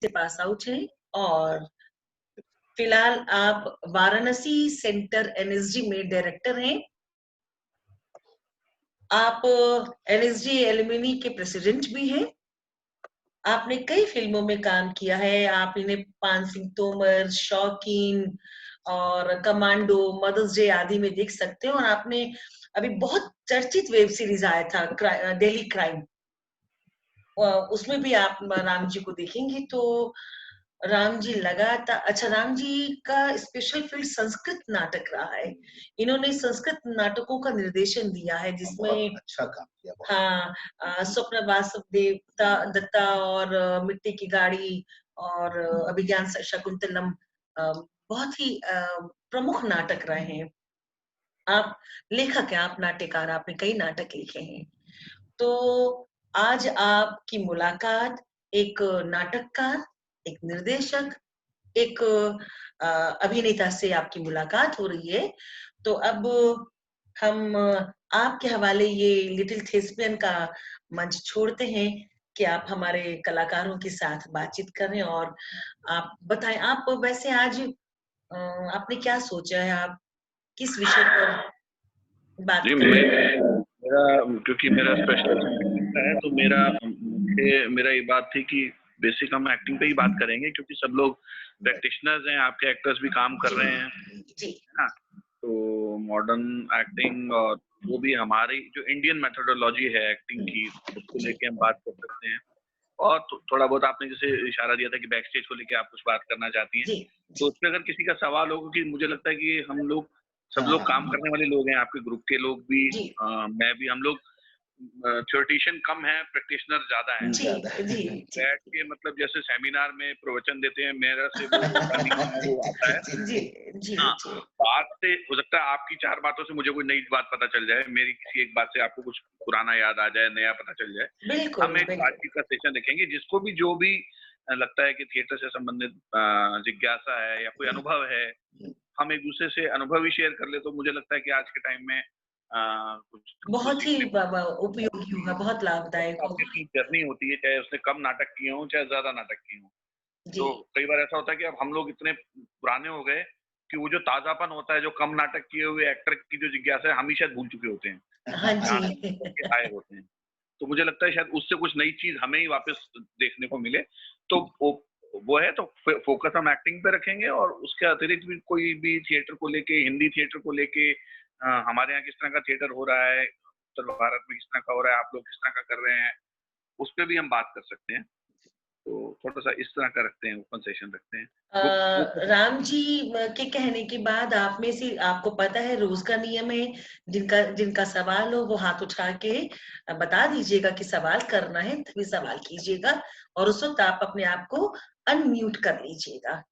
से pass out हैं और फिलहाल आप वाराणसी सेंटर एनएसजी में डायरेक्टर हैं। आप एनएसजी एलुमनी के प्रेसिडेंट भी हैं। आपने कई फिल्मों में काम किया है। आप इन्हें पान सिंह तोमर, शौकीन और कमांडो, मदर्स डे आदि में देख सकते हो। और आपने अभी बहुत चर्चित वेब सीरीज आया था डेली क्राइम, उसमें भी आप राम जी को देखेंगे। तो राम जी लगातार, अच्छा, राम जी का स्पेशल फील्ड संस्कृत नाटक रहा है। इन्होंने संस्कृत नाटकों का निर्देशन दिया है जिसमें अच्छा काम किया। हाँ, स्वप्न वासुदेव दत्ता और मिट्टी की गाड़ी और अभिज्ञान शकुंतलम बहुत ही प्रमुख नाटक रहे हैं। आप लेखक हैं, आप नाट्यकार, आपने कई नाटक लिखे हैं। तो आज आपकी मुलाकात एक नाटककार, एक निर्देशक, एक अभिनेता से आपकी मुलाकात हो रही है। तो अब हम आपके हवाले ये लिटिल थेस्पियन का मंच छोड़ते हैं कि आप हमारे कलाकारों के साथ बातचीत करें और आप बताएं, आप वैसे आज आपने क्या सोचा है, आप किस विषय पर बात जी, करें? क्योंकि मेरा स्पेशलिस्ट है, तो मेरा ये बात थी कि बेसिक हम एक्टिंग पे ही बात करेंगे, क्योंकि सब लोग प्रैक्टिशनर्स हैं, आपके एक्टर्स भी काम कर रहे हैं, जी, है ना? तो मॉडर्न एक्टिंग और वो भी हमारी जो इंडियन मेथोडोलॉजी है एक्टिंग की, उसको लेके हम बात कर सकते हैं। और थोड़ा बहुत आपने जैसे इशारा दिया था कि बैक स्टेज को लेके आप कुछ बात करना चाहती हैं, तो उसमें अगर किसी का सवाल हो, क्योंकि मुझे लगता है कि हम लोग सब लोग काम करने वाले लोग हैं, आपके ग्रुप के लोग भी, मैं भी, हम लोग थ्योरेटिशियन कम है, प्रैक्टिशनर ज्यादा है। बैठ के मतलब जैसे सेमिनार में प्रवचन देते हैं, मेरा से वो होता नहीं है, वो आता है। हाँ, बात से हो सकता है आपकी 4 बातों से मुझे कोई नई बात पता चल जाए, मेरी किसी एक बात से आपको कुछ पुराना याद आ जाए, नया पता चल जाए। हम एक बातचीत का सेशन देखेंगे, जिसको भी जो भी लगता है कि थिएटर से संबंधित जिज्ञासा है या कोई अनुभव है, हम एक दूसरे से अनुभव ही शेयर कर ले, तो मुझे लगता है कि आज के टाइम में कुछ बहुत ही उपयोगी होगा, बहुत लाभदायक होगा। अपनी जर्नी होती है, चाहे उसने कम नाटक किए हों, चाहे ज्यादा नाटक किए हों। तो कई बार ऐसा होता है कि अब हम लोग इतने पुराने हो गए कि वो जो ताजापन होता है, जो कम नाटक किए हुए एक्टर की जो जिज्ञासा है, हम ही शायद भूल चुके होते हैं। हाँ जहाँ जी। आए होते हैं। तो मुझे लगता है शायद उससे कुछ नई चीज हमें ही वापस देखने को मिले। तो वो है, तो फोकस हम एक्टिंग पे रखेंगे, और उसके अतिरिक्त भी कोई भी थिएटर को लेके, हिंदी थिएटर को लेके, हमारे यहाँ किस तरह का थिएटर हो रहा है, उत्तर भारत में किस तरह का हो रहा है, आप लोग किस तरह का कर रहे हैं, उस पर भी हम बात कर सकते हैं। तो थोड़ा सा इस तरह का रखते हैं, ओपन सेशन रखते हैं। राम जी के कहने के बाद आप में से, आपको पता है रोज का नियम है, जिनका सवाल हो वो हाथ उठा के बता दीजिएगा कि सवाल करना है, तभी सवाल कीजिएगा, और उस वक्त आप अपने आप को अनम्यूट कर लीजिएगा।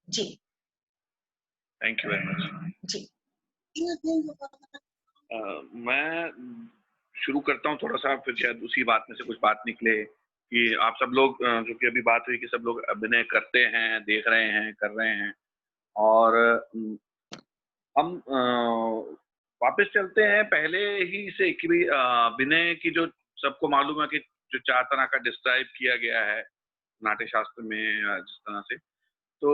जी, थैंक यू वेरी मच। जी, मैं शुरू करता हूँ थोड़ा सा, फिर शायद उसी बात में से कुछ बात निकले कि आप सब लोग, जो कि अभी बात हुई कि सब लोग अभिनय करते हैं, देख रहे हैं, कर रहे हैं, और हम वापस चलते हैं पहले ही से कि भी अभिनय की जो सबको मालूम है कि जो 4 तरह का डिस्क्राइब किया गया है नाट्य शास्त्र में, जिस तरह से, तो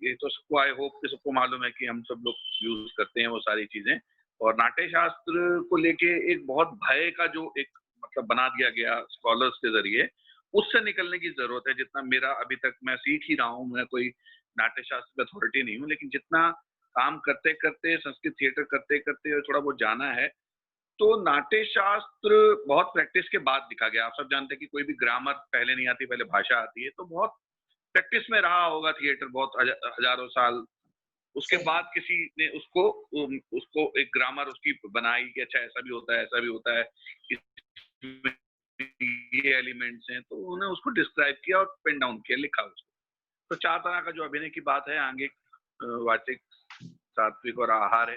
ये तो सबको, आई होप कि सबको मालूम है कि हम सब लोग यूज करते हैं वो सारी चीजें। और नाट्य शास्त्र को लेके एक बहुत भय का जो एक मतलब बना दिया गया स्कॉलर्स के जरिए, उससे निकलने की जरूरत है। जितना मेरा अभी तक, मैं सीख ही रहा हूँ, मैं कोई नाट्य शास्त्र की अथॉरिटी नहीं हूँ, लेकिन जितना काम करते करते, संस्कृत थिएटर करते करते थोड़ा बहुत जाना है, तो नाट्य शास्त्र बहुत प्रैक्टिस के बाद दिखा गया। आप सब जानते हैं कि कोई भी ग्रामर पहले नहीं आती, पहले भाषा आती है, तो बहुत प्रैक्टिस में रहा होगा थिएटर बहुत हजारों साल। उसके बाद किसी ने उसको उसको एक ग्रामर उसकी बनाई कि अच्छा ऐसा भी होता है, ऐसा भी होता है, ये एलिमेंट्स हैं, तो उन्होंने उसको डिस्क्राइब किया और पेन डाउन किया, लिखा उसको। तो 4 तरह का जो अभिनय की बात है, आंगिक, वाचिक, सात्विक और आहार है।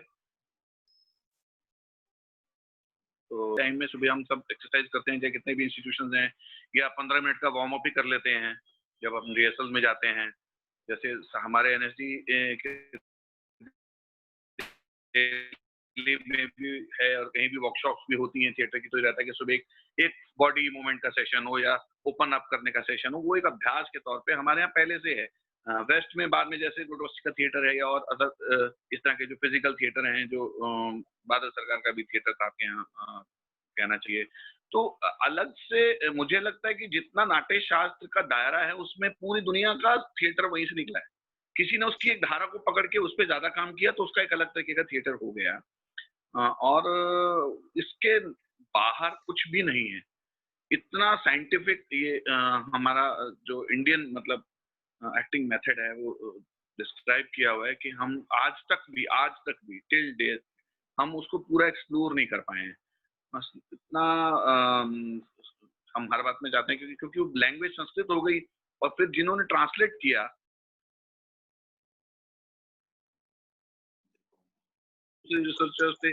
तो टाइम में सुबह हम सब एक्सरसाइज करते हैं, चाहे कितने भी इंस्टीट्यूशंस हैं, या 15 मिनट का वार्म अप ही कर लेते हैं जब हम रिहर्सल में जाते हैं। जैसे हमारे एनएसडी दिल्ली में भी है और कहीं भी वर्कशॉप्स भी होती हैं थिएटर की, तो ये रहता है कि सुबह एक बॉडी मूवमेंट का सेशन हो या ओपन अप करने का सेशन हो, वो एक अभ्यास के तौर पे हमारे यहाँ पहले से है। वेस्ट में बाद में जैसे गुडवस्ती का थिएटर है या और अदर इस तरह के जो फिजिकल थिएटर हैं, जो बादल सरकार का भी थिएटर था आपके यहाँ कहना चाहिए। तो अलग से मुझे लगता है कि जितना नाट्य शास्त्र का दायरा है, उसमें पूरी दुनिया का थिएटर वहीं से निकला है। किसी ने उसकी एक धारा को पकड़ के उस पे ज़्यादा काम किया, तो उसका एक अलग तरीके का थिएटर हो गया। और इसके बाहर कुछ भी नहीं है। इतना साइंटिफिक ये हमारा जो इंडियन मतलब एक्टिंग मेथड है, वो डिस्क्राइब किया हुआ है कि हम आज तक भी टिल डेट हम उसको पूरा एक्सप्लोर नहीं कर पाए हैं। बस इतना हम हर बात में जाते हैं क्योंकि क्योंकि वो लैंग्वेज संस्कृत हो गई और फिर जिन्होंने ट्रांसलेट किया रिसर्चर्स थे,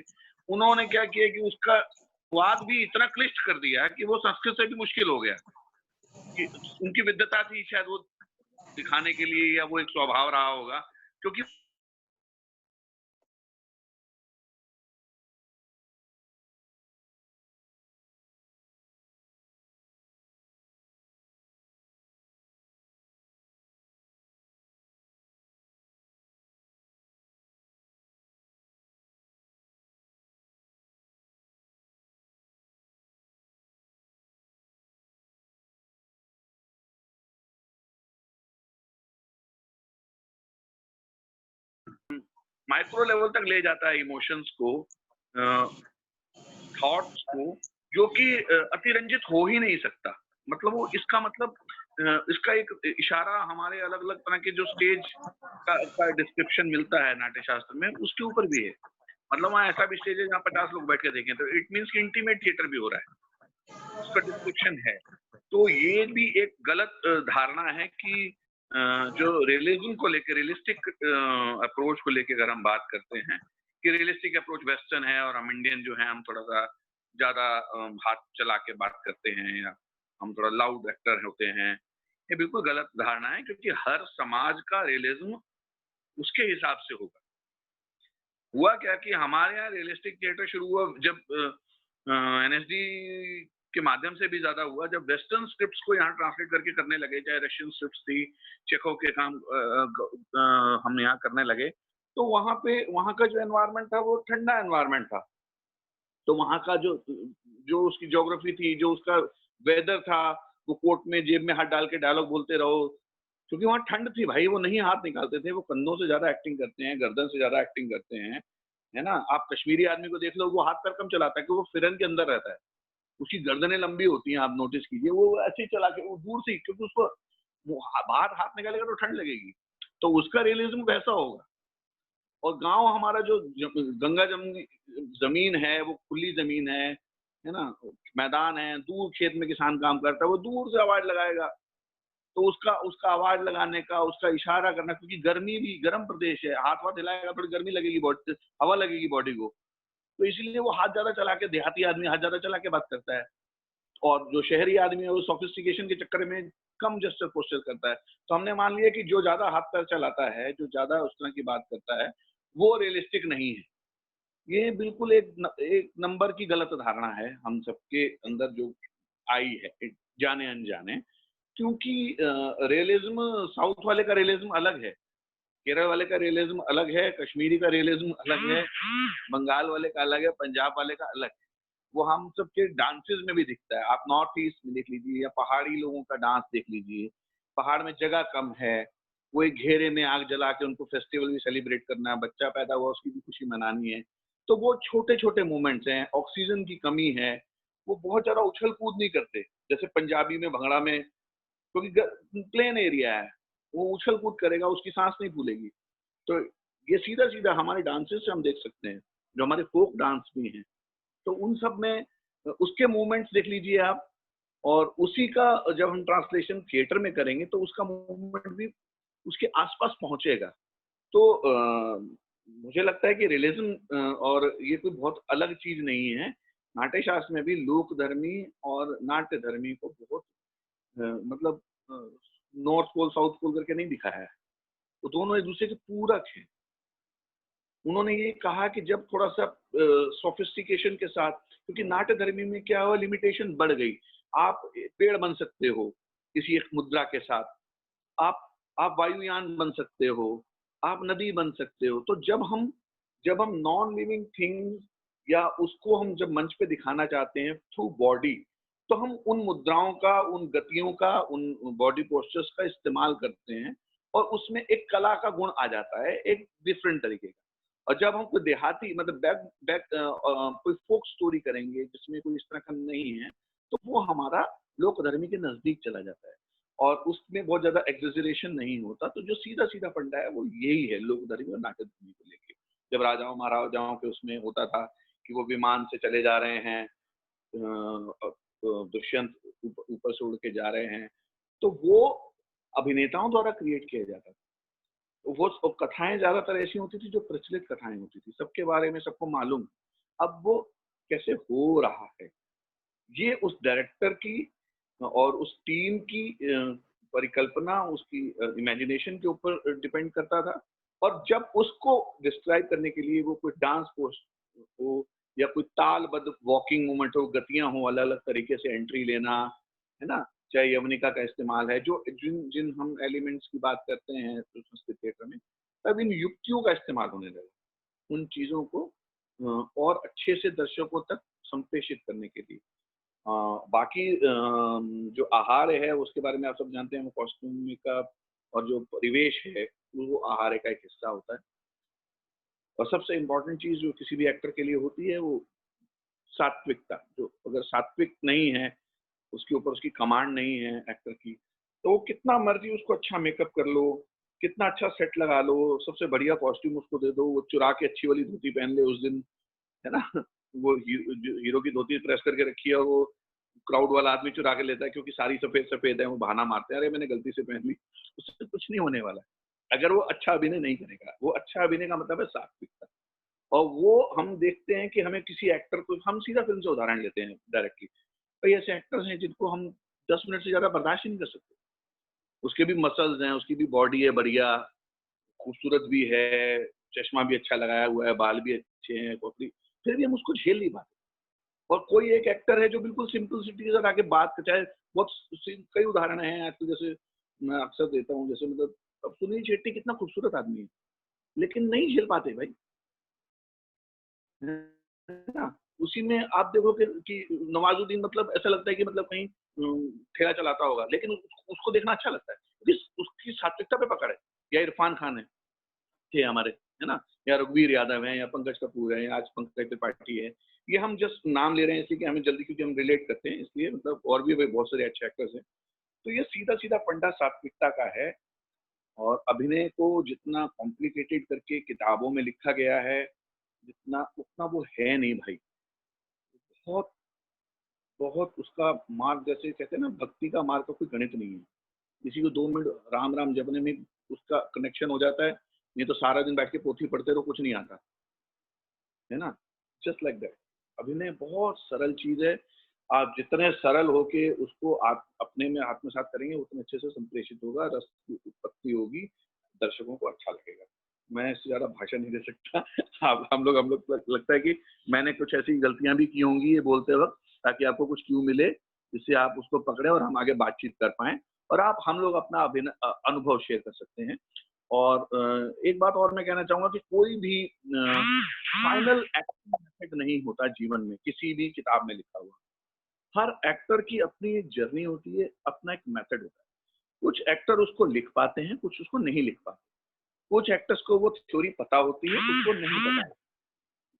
उन्होंने क्या किया कि उसका स्वाद भी इतना क्लिष्ट कर दिया कि वो संस्कृत से भी मुश्किल हो गया। कि उनकी विद्वता थी शायद वो दिखाने के लिए या वो एक स्वभाव रहा होगा, क्योंकि माइक्रो लेवल तक ले जाता है इमोशंस को, थॉट्स को, जो कि अतिरंजित हो ही नहीं सकता। मतलब वो इसका मतलब इसका एक इशारा हमारे अलग-अलग तरह के जो स्टेज का डिस्क्रिप्शन मिलता है नाट्य शास्त्र में, उसके ऊपर भी है। मतलब वहाँ ऐसा भी स्टेज है जहाँ 50 लोग बैठ के देखें, तो इट मीन्स कि इंटीमेट थिएटर भी हो रहा है, उसका डिस्क्रिप्शन है। तो ये भी एक गलत धारणा है कि जो रियलिज्म को लेके रियलिस्टिक अप्रोच को लेके अगर हम बात करते हैं कि रियलिस्टिक अप्रोच वेस्टर्न है और हम इंडियन जो है हम थोड़ा सा ज्यादा हाथ चला के बात करते हैं या हम थोड़ा लाउड एक्टर होते हैं, ये बिल्कुल गलत धारणा है क्योंकि हर समाज का रियलिज्म उसके हिसाब से होगा। हुआ क्या कि हमारे यहाँ रियलिस्टिक थिएटर शुरू हुआ जब एनएसडी के माध्यम से भी ज्यादा हुआ, जब वेस्टर्न स्क्रिप्ट्स को यहाँ ट्रांसलेट करके करने लगे, चाहे रशियन स्क्रिप्ट्स थी, चेखोव के काम हम यहाँ करने लगे, तो वहाँ पे वहाँ का जो एनवायरनमेंट था वो ठंडा एनवायरनमेंट था। तो वहाँ का जो जो उसकी ज्योग्राफी थी, जो उसका वेदर था, वो कोट में जेब में हाथ डाल के डायलॉग बोलते रहो, क्योंकि वहाँ ठंड थी भाई, वो नहीं हाथ निकालते थे, वो कंधों से ज़्यादा एक्टिंग करते हैं, गर्दन से ज़्यादा एक्टिंग करते हैं, है ना? आप कश्मीरी आदमी को देख लो, वो हाथ पैर कम चलाता है, क्योंकि वो फिरन के अंदर रहता है। उसकी गर्दनें लंबी होती हैं, आप नोटिस कीजिए, वो ऐसे ही चला के वो दूर से ही, क्योंकि उसको वो बाहर हाथ निकालेगा तो ठंड लगेगी, तो उसका रियलिज्म वैसा होगा। और गाँव हमारा जो गंगा जमुनी ज़मीन है, वो खुली ज़मीन है ना? मैदान है, दूर खेत में किसान काम करता है, वो दूर से आवाज़ लगाएगा। तो उसका उसका आवाज़ लगाने का, उसका इशारा करना, क्योंकि गर्मी भी गर्म प्रदेश है, हाथ-वाथ हिलाएगा थोड़ी गर्मी लगेगी हवा लगेगी बॉडी को। तो इसीलिए वो हाथ ज़्यादा चला के, देहाती आदमी हाथ ज़्यादा चला के बात करता है। और जो शहरी आदमी है वो सोफिस्टिकेशन के चक्कर में कम जेस्चर पोस्चर करता है। तो हमने मान लिया कि जो ज़्यादा हाथ-पैर चलाता है, जो ज़्यादा उस तरह की बात करता है, वो रियलिस्टिक नहीं है। ये बिल्कुल एक नंबर की गलत धारणा है, हम सबके अंदर जो आई है, जाने-अनजाने। क्योंकि रियलिज्म साउथ वाले का रियलिज्म अलग है, केरल वाले का रियलिज्म अलग है, कश्मीरी का रियलिज्म अलग है, बंगाल वाले का अलग है, पंजाब वाले का अलग है। वो हम सबके डांसेस में भी दिखता है। आप नॉर्थ ईस्ट में देख लीजिए या पहाड़ी लोगों का डांस देख लीजिए। पहाड़ में जगह कम है, वो एक घेरे में आग जला के उनको फेस्टिवल भी सेलिब्रेट करना है, बच्चा पैदा हुआ उसकी भी खुशी मनानी है। तो वो छोटे-छोटे मोमेंट्स हैं, ऑक्सीजन की कमी है, वो बहुत ज़्यादा उछल-कूद नहीं करते। जैसे पंजाबी में भंगड़ा में, क्योंकि प्लेन एरिया है, वो उछल कूद करेगा, उसकी सांस नहीं फूलेगी। तो ये सीधा सीधा हमारे डांसेस से हम देख सकते हैं, जो हमारे फोक डांस भी हैं, तो उन सब में उसके मूवमेंट्स देख लीजिए आप। और उसी का जब हम ट्रांसलेशन थिएटर में करेंगे तो उसका मूवमेंट भी उसके आसपास पहुंचेगा। तो मुझे लगता है कि रियलिज्म और ये कोई बहुत अलग चीज नहीं है। नाट्य शास्त्र में भी लोक धर्मी और नाट्य धर्मी को बहुत मतलब नॉर्थ पोल साउथ पोल करके नहीं दिखाया है, वो दोनों एक दूसरे के पूरक हैं। उन्होंने ये कहा कि जब थोड़ा सा सोफिस्टिकेशन के साथ, क्योंकि नाट्यधर्मी में क्या हुआ, लिमिटेशन बढ़ गई। आप पेड़ बन सकते हो किसी एक मुद्रा के साथ, आप आप वायुयान बन सकते हो, आप नदी बन सकते हो। तो जब हम नॉन लिविंग थिंग्स या उसको हम जब मंच पे दिखाना चाहते हैं थ्रू बॉडी, तो हम उन मुद्राओं का, उन गतियों का, उन बॉडी पोस्चर्स का इस्तेमाल करते हैं और उसमें एक कला का गुण आ जाता है, एक डिफरेंट तरीके का। और जब हम कोई देहाती मतलब बैक बैक कोई फोक स्टोरी करेंगे जिसमें कोई इस तरह का नहीं है, तो वो हमारा लोकधर्मी के नजदीक चला जाता है और उसमें बहुत ज्यादा एग्जेजरेशन नहीं होता। तो जो सीधा सीधा फंडा है वो यही है लोकधर्मी और नाट्यधर्मी को लेके। जब राजाओं महाराजाओं के उसमें होता था कि वो विमान से चले जा रहे हैं, दुष्यंत ऊपर से उड़ के जा रहे हैं, तो वो अभिनेताओं द्वारा क्रिएट किया जाता था। वो कथाएं ज्यादातर ऐसी होती थी जो प्रचलित कथाएं होती थी, सबके बारे में सबको मालूम। अब वो कैसे हो रहा है, ये उस डायरेक्टर की और उस टीम की परिकल्पना, उसकी इमेजिनेशन के ऊपर डिपेंड करता था। और जब उसको डिस्क्राइब करने के लिए वो कोई डांस पोस्ट हो या कोई तालबद्ध वॉकिंग मूवमेंट हो, गतियां हो, अलग अलग तरीके से एंट्री लेना, है ना, चाहे यवनिका का इस्तेमाल है, जो जिन जिन हम एलिमेंट्स की बात करते हैं तो संस्कृत थिएटर में, तब इन युक्तियों का इस्तेमाल होने लगा उन चीजों को और अच्छे से दर्शकों तक संप्रेषित करने के लिए। बाकी जो आहार है उसके बारे में आप सब जानते हैं, वो कॉस्ट्यूम का और जो परिवेश है वो आहार का एक हिस्सा होता है। और सबसे इम्पोर्टेंट चीज जो किसी भी एक्टर के लिए होती है वो सात्विकता। जो अगर सात्विक नहीं है, उसके ऊपर उसकी कमांड नहीं है एक्टर की, तो वो कितना मर्जी उसको अच्छा मेकअप कर लो, कितना अच्छा सेट लगा लो, सबसे बढ़िया कॉस्ट्यूम उसको दे दो, वो चुरा के अच्छी वाली धोती पहन ले उस दिन, है ना। वो हीरो की धोती प्रेस करके रखी है और वो क्राउड वाला आदमी चुरा के लेता है क्योंकि सारी सफेद सफेद है, वो बहाना मारते हैं, अरे मैंने गलती से पहन ली। उससे कुछ नहीं होने वाला है अगर वो अच्छा अभिनय नहीं करेगा। वो अच्छा अभिनय का मतलब है सात्विकता। और वो हम देखते हैं कि हमें किसी एक्टर को, हम सीधा फिल्म से उदाहरण लेते हैं डायरेक्टली, कई ऐसे एक्टर्स हैं जिनको हम 10 मिनट से ज्यादा बर्दाश्त ही नहीं कर सकते। उसके भी मसल्स हैं, उसकी भी बॉडी है बढ़िया, खूबसूरत भी है, चश्मा भी अच्छा लगाया हुआ है, बाल भी अच्छे हैं, खोपड़ी, फिर भी हम उसको झेल नहीं पाते। और कोई एक एक्टर है जो बिल्कुल सिंपलिसिटी के साथ आके बात कर, चाहे बहुत कई उदाहरण हैं आजकल, जैसे मैं अक्सर देता हूँ, जैसे मतलब अब सुनील शेट्टी कितना खूबसूरत आदमी है, लेकिन नहीं झेल पाते भाई, है ना। उसी में आप देखो कि नवाजुद्दीन, मतलब ऐसा लगता है कि मतलब कहीं ठेला चलाता होगा, लेकिन उसको देखना अच्छा लगता है क्योंकि उसकी सात्विकता पे पकड़ है। या इरफान खान है, थे हमारे, है ना, या रघुवीर यादव है, या पंकज कपूर है, या आज पंकज त्रिपाठी है। ये हम जस्ट नाम ले रहे हैं इसलिए कि हमें जल्दी, क्योंकि हम रिलेट करते हैं इसलिए, मतलब और भी बहुत सारे अच्छे एक्टर्स हैं। तो ये सीधा सीधा फंडा सात्विकता का है। और अभिनय को जितना कॉम्प्लिकेटेड करके किताबों में लिखा गया है, जितना उतना वो है नहीं भाई। बहुत बहुत उसका मार्ग, जैसे कहते हैं ना, भक्ति का मार्ग का कोई गणित नहीं है। किसी को 2 मिनट राम राम जपने में उसका कनेक्शन हो जाता है, नहीं तो सारा दिन बैठ के पोथी पढ़ते रहो, कुछ नहीं आता, है ना। Just like that. अभिनय बहुत सरल चीज है। आप जितने सरल होके उसको आप अपने में आत्मसात करेंगे, उतने अच्छे से संप्रेषित होगा, रस की उत्पत्ति होगी, दर्शकों को अच्छा लगेगा। मैं इससे ज्यादा भाषण नहीं दे सकता। आप हम लोग लगता है कि मैंने कुछ ऐसी गलतियां भी की होंगी ये बोलते वक्त, ताकि आपको कुछ क्यों मिले जिससे आप उसको पकड़े और हम आगे बातचीत कर पाए और आप हम लोग अपना अनुभव शेयर कर सकते हैं। और एक बात और मैं कहना चाहूंगा कि कोई भी फाइनल एक्टर नहीं होता जीवन में, किसी भी किताब में लिखा हुआ। हर एक्टर की अपनी एक जर्नी होती है, अपना एक मेथड होता है। कुछ एक्टर उसको लिख पाते हैं, कुछ उसको नहीं लिख पाते। कुछ एक्टर्स को वो थ्योरी पता होती है, कुछ को नहीं पता है,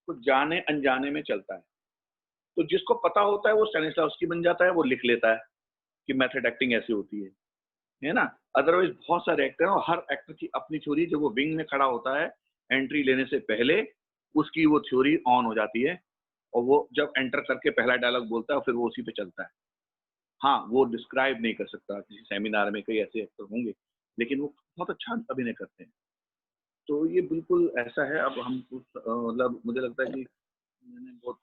कुछ जाने अनजाने में चलता है। तो जिसको पता होता है वो स्टैनिस्लॉवस्की बन जाता है, वो लिख लेता है कि मेथड एक्टिंग ऐसी होती है ना। अदरवाइज बहुत सारे एक्टर हैं और हर एक्टर की अपनी थ्योरी, जब वो विंग में खड़ा होता है एंट्री लेने से पहले, उसकी वो थ्योरी ऑन हो जाती है और वो जब एंटर करके पहला डायलॉग बोलता है फिर वो उसी पे चलता है। हाँ, वो डिस्क्राइब नहीं कर सकता, किसी सेमिनार में कई ऐसे एक्टर होंगे, लेकिन वो बहुत अच्छा अभिनय करते हैं। तो ये बिल्कुल ऐसा है। अब हम मतलब मुझे लगता है कि मैंने बहुत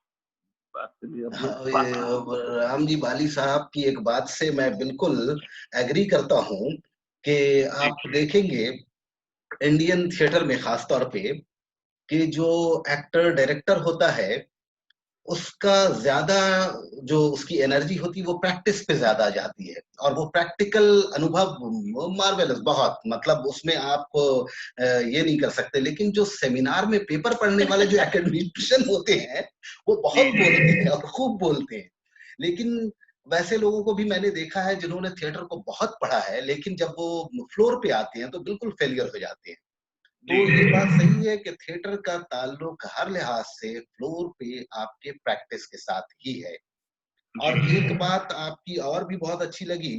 बात कर ली, अब हाँ, जो ये राम जी बाली साहब की एक बात से मैं बिल्कुल एग्री करता हूँ कि आप देखेंगे इंडियन थिएटर में खास तौर पे कि जो एक्टर डायरेक्टर होता है उसका ज्यादा जो उसकी एनर्जी होती है वो प्रैक्टिस पे ज्यादा जाती है, और वो प्रैक्टिकल अनुभव मार्वेलस बहुत, मतलब उसमें आप ये नहीं कर सकते। लेकिन जो सेमिनार में पेपर पढ़ने वाले जो एकेडमिशियन होते हैं वो जी बहुत जी बोलते हैं और खूब बोलते हैं। लेकिन वैसे लोगों को भी मैंने देखा है जिन्होंने थिएटर को बहुत पढ़ा है, लेकिन जब वो फ्लोर पे आते हैं तो बिल्कुल फेलियर हो जाते हैं। तो जी ये जी बात सही है कि थिएटर का ताल्लुक हर लिहाज से फ्लोर पे आपके प्रैक्टिस के साथ ही है। जी और एक बात आपकी और भी बहुत अच्छी लगी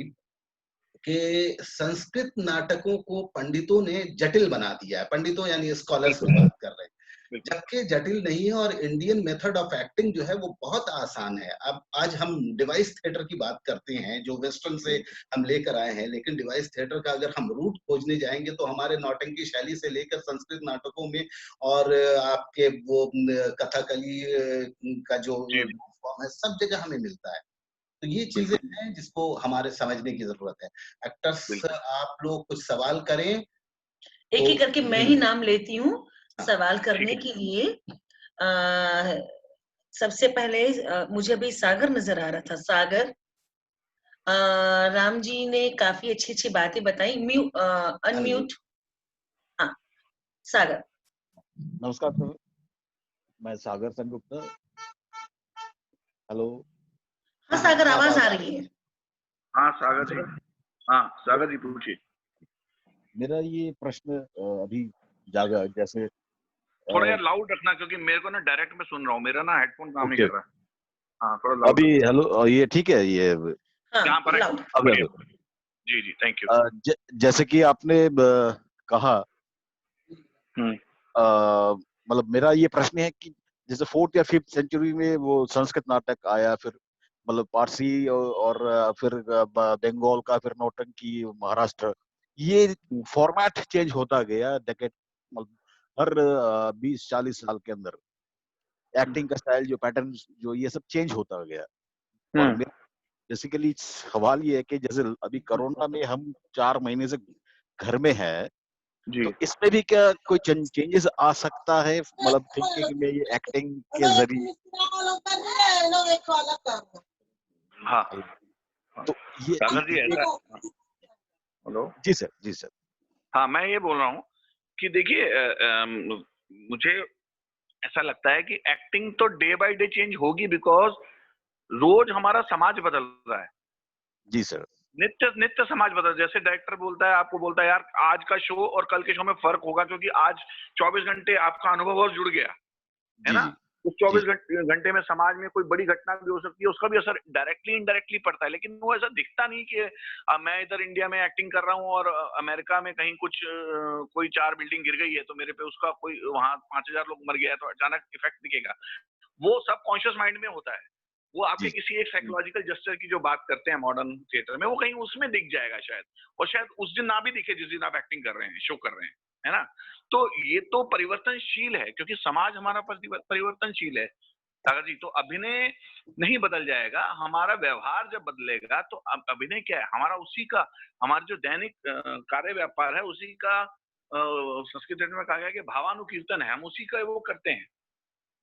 कि संस्कृत नाटकों को पंडितों ने जटिल बना दिया है। पंडितों यानी स्कॉलर्स की बिल्कुल बात कर रहे हैं, बिल्कुल। जबकि जटिल नहीं है। और इंडियन मेथड ऑफ एक्टिंग जो है वो बहुत आसान है। अब आज हम डिवाइस थिएटर की बात करते हैं जो वेस्टर्न से हम लेकर आए हैं, लेकिन डिवाइस थिएटर का अगर हम रूट खोजने जाएंगे तो हमारे नौटंकी शैली से लेकर संस्कृत नाटकों में और आपके वो कथकली का जो जी जी फॉर्म है सब जगह हमें मिलता है। तो ये चीजें बिल्कुल हैं जिसको हमारे समझने की जरूरत है। एक्टर्स बिल्कुल। आप लोग कुछ सवाल करें एक तो। ही करके मैं ही नाम लेती हूँ हाँ, सवाल ठीक करने है। के लिए। सबसे पहले मुझे अभी सागर नजर आ रहा था। सागर, राम जी ने काफी अच्छी अच्छी बातें बताई। अनम्यूट। अनम्यूट। हाँ, सागर। नमस्कार सर, मैं सागर सेनगुप्ता। हेलो। हाँ हाँ हाँ, सागर, आवाज आवाज आ आ रही रही है। है। हाँ सागर जी। हाँ मेरा सागर जी पूछिए। मेरा ये प्रश्न अभी जागा, जैसे थोड़ा यार लाउड रखना क्योंकि मेरे को ना डायरेक्ट में सुन रहा हूँ, मेरा ना हेडफोन काम नहीं ओके, कर रहा। हाँ थोड़ा लाउड अभी रखो। हेलो, ये ठीक है ये? हाँ, यहाँ पर है। लाउड। अभी बढ़िया। अभी जी जी थैंक यू। जैसे कि आपने कहा, हम्म मतलब मेरा ये प्रश्न है कि जैसे 4th या 5th सेंचुरी में वो संस्कृत नाटक आया, फिर मतलब पारसी और फिर बंगाल का, फिर नौटंकी, महाराष्ट्र, ये फॉर्मेट चेंज होता गया डेकेड, मतलब हर 20-40 साल के अंदर एक्टिंग का स्टाइल, जो पैटर्न, जो ये सब चेंज होता गया। और हम्म, मेरा बेसिकली सवाल ये है कि जैसे अभी कोरोना में हम 4 महीने से घर में हैं, जी तो इसमें भी क्या कोई चेंजेस आ सकता है, मतलब थिंकिंग में, ये एक्टिंग के जरिए? हाँ तो ये सागर जी ये ऐसा। हेलो। जी सर, जी सर। हाँ मैं ये बोल रहा हूँ कि देखिए मुझे ऐसा लगता है कि एक्टिंग तो डे बाय डे चेंज होगी, बिकॉज रोज हमारा समाज बदल रहा है। जी सर। नित्य नित्य समाज बदल, जैसे डायरेक्टर बोलता है, आपको बोलता है यार आज का शो और कल के शो में फर्क होगा क्योंकि आज 24 घंटे आपका अनुभव और जुड़ गया है जी ना। जी उस जी 24 घंटे में समाज में कोई बड़ी घटना भी हो सकती है, उसका भी असर डायरेक्टली इनडायरेक्टली पड़ता है, लेकिन वो ऐसा दिखता नहीं कि मैं इधर इंडिया में एक्टिंग कर रहा हूँ और अमेरिका में कहीं कुछ कोई 4 बिल्डिंग गिर गई है तो मेरे पे उसका कोई वहां 5000 लोग मर गया है तो अचानक इफेक्ट दिखेगा। वो सब कॉन्शियस माइंड में होता है। वो आपके जी किसी एक साइकोलॉजिकल जेस्चर की जो बात करते हैं मॉडर्न थिएटर में, वो कहीं उसमें दिख जाएगा शायद, और शायद उस दिन ना भी दिखे जिस दिन आप एक्टिंग कर रहे हैं, शो कर रहे हैं, है ना। तो ये तो परिवर्तनशील है क्योंकि समाज हमारा परिवर्तनशील है सागर जी। तो अभिनय नहीं बदल जाएगा, हमारा व्यवहार जब बदलेगा तो अभिनय क्या है, हमारा उसी का, हमारा जो दैनिक कार्य व्यापार है उसी का, संस्कृत थिएटर में कहा गया कि भावानुकीर्तन है, हम उसी का वो करते हैं,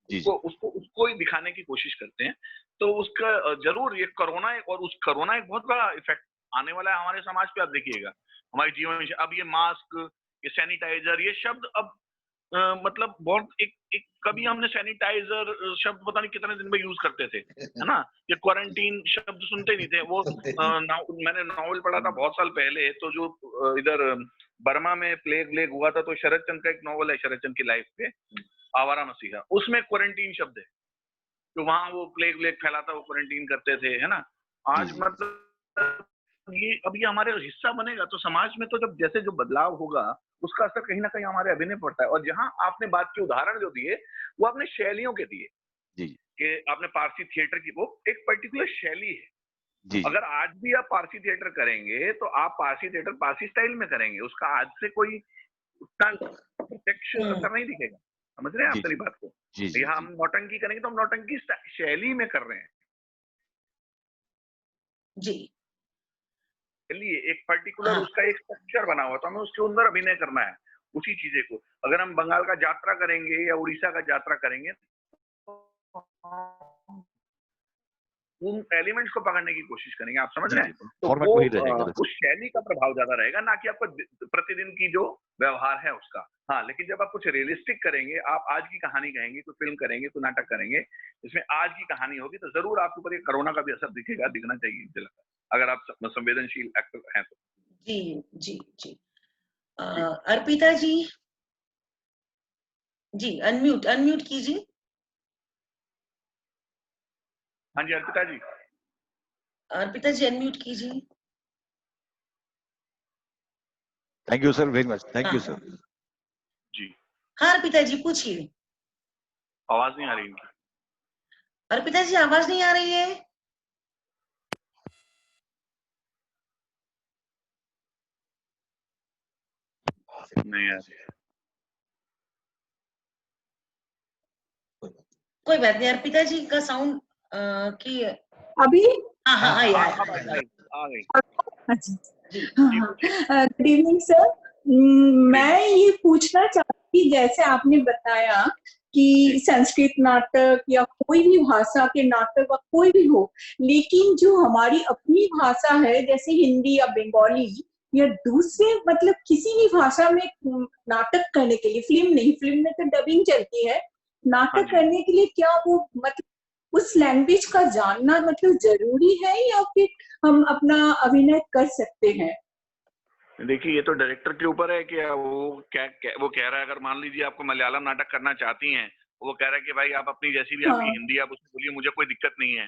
जी उसको जी उसको उसको ही दिखाने की कोशिश करते हैं। तो उसका जरूर ये कोरोना एक, और उस कोरोना एक बहुत बड़ा इफेक्ट आने वाला है हमारे समाज पे। आप देखिएगा हमारे जीवन में अब ये मास्क, ये सैनिटाइजर, ये शब्द अब मतलब बहुत एक एक कभी हमने सैनिटाइजर शब्द पता नहीं कितने दिन में यूज करते थे, है ना। ये क्वारंटीन शब्द सुनते नहीं थे। वो मैंने नॉवल पढ़ा था बहुत साल पहले, तो जो इधर बर्मा में प्लेग हुआ था, तो शरद चंद्र का एक नॉवल है शरद चंद्र की लाइफ पे, आवारा मसीहा, उसमें क्वारंटीन शब्द है। तो वहां वो प्लेग फैला था, वो क्वारंटीन करते थे, है ना। जी आज जी मतलब ये अब ये हमारे हिस्सा बनेगा तो समाज में तो जब जैसे जो बदलाव होगा उसका असर कहीं ना कहीं हमारे अभिनय पड़ता है। और जहां आपने बात के उदाहरण जो दिए वो आपने शैलियों के दिए, जी कि आपने पारसी थिएटर की, वो एक पर्टिकुलर शैली है। जी जी अगर आज भी आप पारसी थिएटर करेंगे तो आप पारसी थिएटर पारसी स्टाइल में करेंगे, उसका आज से कोई उतना प्रत्यक्ष असर नहीं दिखेगा। समझ रहे हैं आप जी मेरी बात को। जी जी यहाँ जी हम नौटंकी करेंगे तो हम नौटंकी शैली में कर रहे हैं। जी। चलिए एक पर्टिकुलर हाँ। उसका एक स्ट्रक्चर बना हुआ तो हमें उसके अंदर अभिनय करना है, उसी चीजें को। अगर हम बंगाल का यात्रा करेंगे या उड़ीसा का यात्रा करेंगे तो उन एलिमेंट्स को पकड़ने की कोशिश करेंगे, आप समझ रहे हैं? तो फॉर्मेट वो वही रहेगा। उस शैली का प्रभाव ज्यादा रहेगा, ना कि आपका प्रतिदिन की जो व्यवहार है उसका। हाँ, लेकिन जब आप कुछ रियलिस्टिक करेंगे, आप आज की कहानी कहेंगे, कोई फिल्म करेंगे, कोई नाटक करेंगे, इसमें आज की कहानी होगी, तो जरूर आपके ऊपर ये कोरोना का भी असर दिखेगा, दिखना चाहिए मुझे लगता है, अगर आप संवेदनशील एक्टर हैं तो। जी जी जी। अर्पिता जी, जी अनम्यूट अनम्यूट कीजिए। हाँ जी अर्पिता जी। अर्पिता जी अनम्यूट कीजिए। Thank you sir, very much, thank you हाँ सर। जी, हाँ अर्पिता जी पूछिए। आवाज नहीं आ रही इनकी। अर्पिता जी आवाज नहीं आ रही है। नहीं यार, कोई बात नहीं, अर्पिता जी का साउंड की अभी हाँ हाँ आई हाँ आई अब आ गई। अच्छा, जी जी पूछिए। Good evening sir. मैं ये पूछना चाहती थी, जैसे आपने बताया कि संस्कृत नाटक या कोई भी भाषा के नाटक या कोई भी हो, लेकिन जो हमारी अपनी भाषा है जैसे हिंदी या बंगाली या दूसरे मतलब किसी भी भाषा में नाटक करने के लिए, फिल्म नहीं, फिल्म में तो डबिंग चलती है, हाँ नाटक जी। करने के लिए क्या वो मतलब उस लैंग्वेज का जानना मतलब जरूरी है या फिर हम अपना अभिनय कर सकते हैं? देखिए ये तो डायरेक्टर के ऊपर है कि वो वो कह रहा है, अगर मान लीजिए आपको मलयालम नाटक करना चाहती हैं, वो कह रहा है कि भाई आप अपनी जैसी भी आपकी हाँ, हिंदी आप उसमें बोलिए, मुझे कोई दिक्कत नहीं है।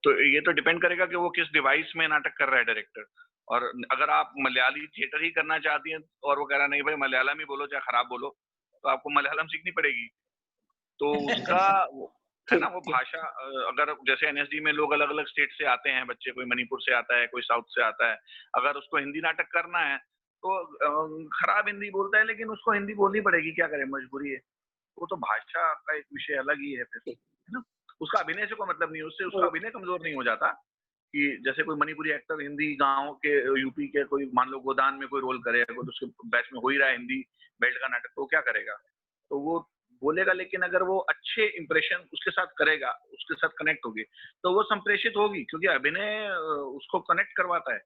तो ये तो डिपेंड करेगा कि वो किस डिवाइस में नाटक कर रहा है डायरेक्टर। और अगर आप मलयाली थिएटर ही करना चाहती हैं और वो कह रहा है नहीं भाई मलयालम ही बोलो चाहे खराब बोलो, तो आपको मलयालम सीखनी पड़ेगी। तो उसका है ना, ठीक वो ठीक। भाषा अगर जैसे एनएसडी में लोग अलग अलग स्टेट से आते हैं बच्चे, कोई मणिपुर से आता है, कोई साउथ से आता है, अगर उसको हिंदी नाटक करना है तो खराब हिंदी बोलता है, लेकिन उसको हिंदी बोलनी पड़ेगी, क्या करें, मजबूरी है। वो तो भाषा का एक विषय अलग ही है फिर, है ना। उसका अभिनय से कोई मतलब नहीं है, उससे उसका अभिनय कमजोर नहीं हो जाता। कि जैसे कोई मणिपुरी एक्टर हिंदी गांव के यूपी के कोई मान लो गोदान में कोई रोल करे, कोई उसके बैच में हो ही रहा है हिंदी बेल्ट का नाटक, तो क्या करेगा, तो वो बोलेगा। लेकिन अगर वो अच्छे इंप्रेशन उसके साथ करेगा, उसके साथ कनेक्ट होगी, तो वो संप्रेषित होगी, क्योंकि अभिनय उसको कनेक्ट करवाता है।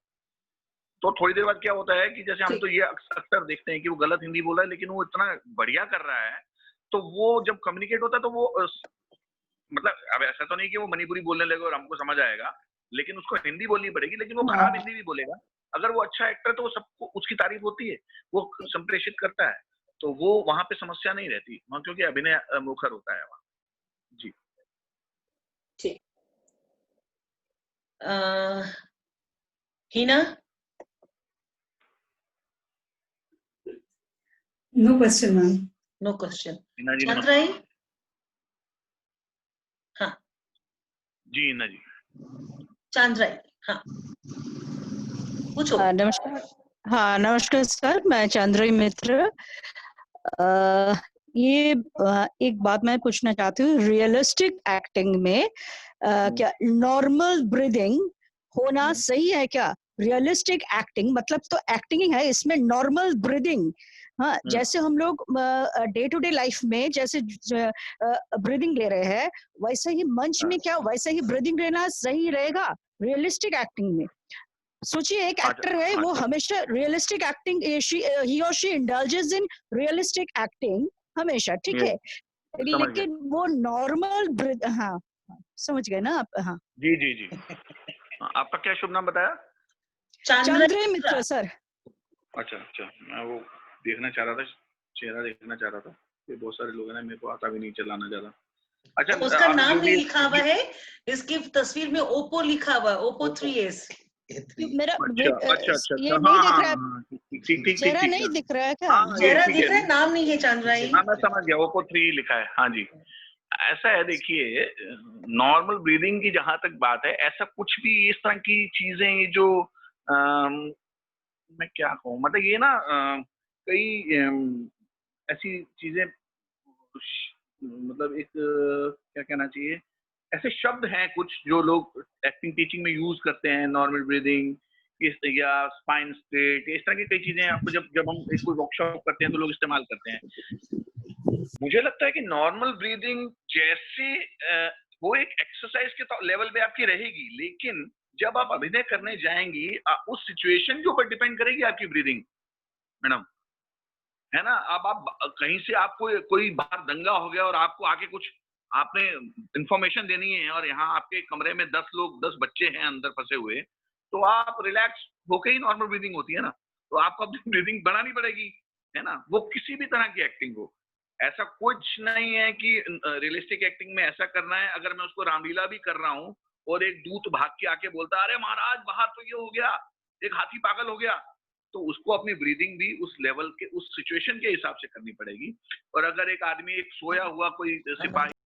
तो थोड़ी देर बाद क्या होता है कि जैसे हम तो ये अक्सर देखते हैं कि वो गलत हिंदी बोला है, लेकिन वो इतना बढ़िया कर रहा है, तो वो जब कम्युनिकेट होता है तो वो मतलब अब ऐसा तो नहीं कि वो मणिपुरी बोलने लगे और हमको समझ आएगा, लेकिन उसको हिंदी बोलनी पड़ेगी, लेकिन वो खराब हिंदी भी बोलेगा। अगर वो अच्छा एक्टर है तो वो सबको उसकी तारीफ होती है, वो संप्रेषित करता है, तो वो वहां पे समस्या नहीं रहती वहां, क्योंकि अभिनय मुखर होता है वहां। जी ठीक। Hina. No question ma'am. No question. Hina ji नमस्कार। चंद्राई। हाँ जी हिना जी। चंद्राई, हाँ पूछो। नमस्कार। हाँ नमस्कार सर, मैं चंद्राई मित्र। ये एक बात मैं पूछना चाहती हूँ, रियलिस्टिक एक्टिंग में क्या नॉर्मल ब्रीदिंग होना सही है क्या? रियलिस्टिक एक्टिंग मतलब तो एक्टिंग ही है, इसमें नॉर्मल ब्रीदिंग, हाँ जैसे हम लोग डे टू डे लाइफ में जैसे ब्रीदिंग ले रहे हैं, वैसे ही मंच में क्या वैसे ही ब्रीदिंग लेना सही रहेगा रियलिस्टिक एक्टिंग में? सोचिए एक एक्टर है, वो हमेशा रियलिस्टिक एक्टिंग, ही और she indulges in realistic acting हमेशा, ठीक है, लेकिन वो नॉर्मल हाँ समझ गए ना आप? हाँ जी जी जी। आपका क्या शुभ नाम बताया? चंद्राई मित्र सर। अच्छा अच्छा, मैं वो देखना चाह रहा था, चेहरा देखना चाह रहा था, ये बहुत सारे लोग हैं ना, मेरे को आता भी नहीं चलाना ज्यादा। अच्छा तो उसका नाम नहीं भी लिखा हुआ है, इसकी तस्वीर में ओप्पो लिखा हुआ है, ओप्पो 3S। मेरा अच्छा अच्छा ये अच्छा, नहीं हाँ दिख हाँ रहा है, हाँ, ठीक ठीक ठीक चेहरा ठीक, नहीं दिख रहा है क्या? हाँ चेहरा ठीक दिख रहा है, है, नाम नहीं है चंद्राई। हाँ मैं समझ गया, ओप्पो 3 लिखा है, हाँ जी। ऐसा है, देखिए नॉर्मल ब्रीदिंग की जहां तक बात है, ऐसा कुछ भी इस तरह की चीजें ये जो मैं क्या कहूँ, मतलब ये ना कई ऐसी चीजें, मतलब एक क्या कहना चाहिए, ऐसे शब्द हैं कुछ जो लोग एक्टिंग टीचिंग में यूज करते हैं, नॉर्मल ब्रीदिंग या स्पाइन स्ट्रेट, इस तरह की कई चीजें आपको जब हम कोई वर्कशॉप करते हैं तो लोग इस्तेमाल करते हैं। मुझे लगता है कि नॉर्मल ब्रीदिंग जैसे वो एक एक्सरसाइज के लेवल पे आपकी रहेगी, लेकिन जब आप अभिनय करने जाएंगी उस सिचुएशन के ऊपर डिपेंड करेगी आपकी ब्रीदिंग मैडम, है ना। अब आप कहीं से आपको कोई बाहर दंगा हो गया और आपको आके कुछ आपने इंफॉर्मेशन देनी है और यहाँ आपके कमरे में 10 बच्चे हैं अंदर फंसे हुए, तो आप रिलैक्स होके ही नॉर्मल ब्रीदिंग होती है ना, तो आपको अपनी ब्रीदिंग बढ़ानी पड़ेगी, है ना। वो किसी भी तरह की एक्टिंग हो, ऐसा कुछ नहीं है कि रियलिस्टिक एक्टिंग में ऐसा करना है। अगर मैं उसको रामलीला भी कर रहा हूँ और एक दूत भाग के आके बोलता अरे महाराज बाहर तो ये हो गया, एक हाथी पागल हो गया, तो उसको अपनी ब्रीदिंग भी उस लेवल के, उस सिचुएशन के हिसाब से करनी पड़ेगी। और अगर एक आदमी, एक सोया हुआ कोई सिपाही